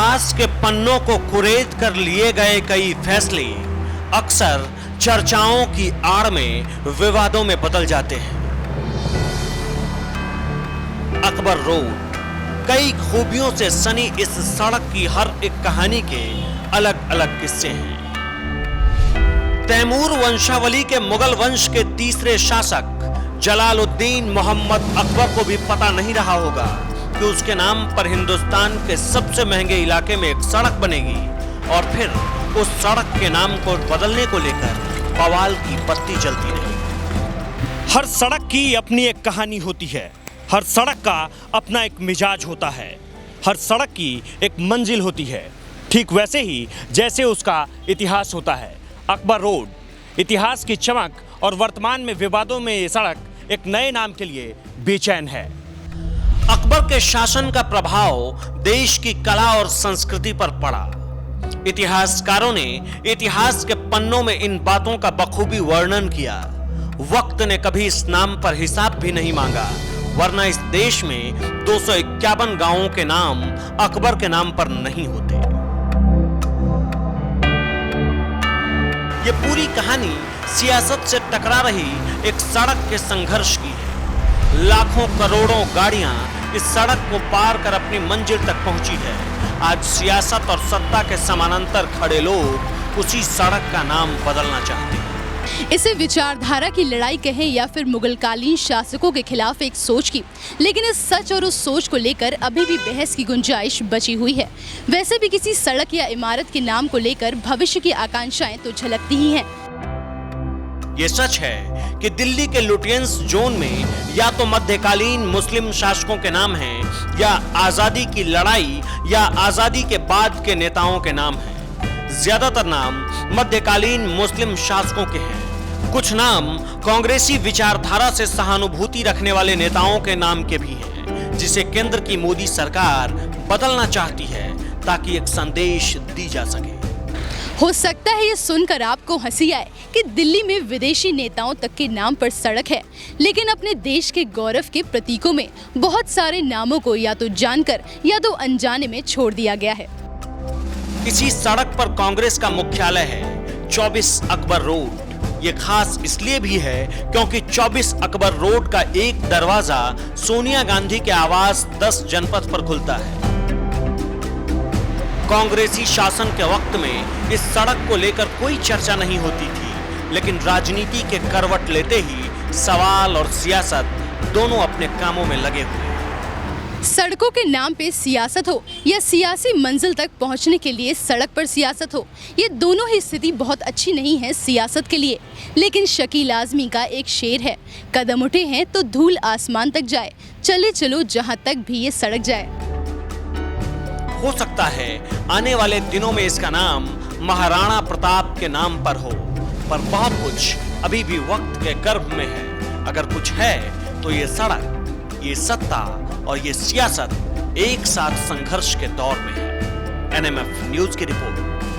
इतिहास के पन्नों को कुरेद कर लिए गए कई फैसले अक्सर चर्चाओं की आड़ में विवादों में बदल जाते हैं। अकबर रोड, कई खूबियों से सनी इस सड़क की हर एक कहानी के अलग अलग किस्से हैं। तैमूर वंशावली के मुगल वंश के तीसरे शासक जलालुद्दीन मोहम्मद अकबर को भी पता नहीं रहा होगा कि उसके नाम पर हिंदुस्तान के सबसे महंगे इलाके में एक सड़क बनेगी और फिर उस सड़क के नाम को बदलने को लेकर बवाल की बत्ती जलती रही। हर सड़क की अपनी एक कहानी होती है, हर सड़क का अपना एक मिजाज होता है, हर सड़क की एक मंजिल होती है, ठीक वैसे ही जैसे उसका इतिहास होता है। अकबर रोड, इतिहास की चमक और वर्तमान में विवादों में ये सड़क एक नए नाम के लिए बेचैन है। अकबर के शासन का प्रभाव देश की कला और संस्कृति पर पड़ा। इतिहासकारों ने इतिहास के पन्नों में इन बातों का बखूबी वर्णन किया। वक्त ने कभी इस नाम पर हिसाब भी नहीं मांगा, वरना इस देश में 251 गांवों के नाम अकबर के नाम पर नहीं होते। ये पूरी कहानी सियासत से टकरा रही एक सड़क के संघर्ष की है। लाखों करोड़ों गाड़ियां इस सड़क को पार कर अपनी मंजिल तक पहुंची है। आज सियासत और सत्ता के समानांतर खड़े लोग उसी सड़क का नाम बदलना चाहते हैं। इसे विचारधारा की लड़ाई कहें या फिर मुगलकालीन शासकों के खिलाफ एक सोच की, लेकिन इस सच और उस सोच को लेकर अभी भी बहस की गुंजाइश बची हुई है। वैसे भी किसी सड़क या इमारत के नाम को लेकर भविष्य की आकांक्षाएं तो झलकती ही हैं। ये सच है कि दिल्ली के लुटियंस जोन में या तो मध्यकालीन मुस्लिम शासकों के नाम हैं या आजादी की लड़ाई या आजादी के बाद के नेताओं के नाम हैं। ज्यादातर नाम मध्यकालीन मुस्लिम शासकों के हैं। कुछ नाम कांग्रेसी विचारधारा से सहानुभूति रखने वाले नेताओं के नाम के भी हैं, जिसे केंद्र की मोदी सरकार बदलना चाहती है ताकि एक संदेश दी जा सके। हो सकता है ये सुनकर आपको हंसी आए कि दिल्ली में विदेशी नेताओं तक के नाम पर सड़क है, लेकिन अपने देश के गौरव के प्रतीकों में बहुत सारे नामों को या तो जानकर या तो अनजाने में छोड़ दिया गया है। इसी सड़क पर कांग्रेस का मुख्यालय है, 24 अकबर रोड। ये खास इसलिए भी है क्योंकि 24 अकबर रोड का एक दरवाजा सोनिया गांधी के आवास 10 जनपथ पर खुलता है। कांग्रेसी शासन के वक्त में इस सड़क को लेकर कोई चर्चा नहीं होती थी, लेकिन राजनीति के करवट लेते ही सवाल और सियासत दोनों अपने कामों में लगे हुए हैं। सड़कों के नाम पे सियासत हो या सियासी मंजिल तक पहुंचने के लिए सड़क पर सियासत हो, ये दोनों ही स्थिति बहुत अच्छी नहीं है सियासत के लिए। लेकिन शकील आजमी का एक शेर है, कदम उठे हैं तो धूल आसमान तक जाए, चले चलो जहां तक भी ये सड़क जाए। हो सकता है आने वाले दिनों में इसका नाम महाराणा प्रताप के नाम पर हो, पर बहुत कुछ अभी भी वक्त के गर्भ में है। अगर कुछ है तो ये सड़क, ये सत्ता और ये सियासत एक साथ संघर्ष के दौर में है। NMF न्यूज की रिपोर्ट।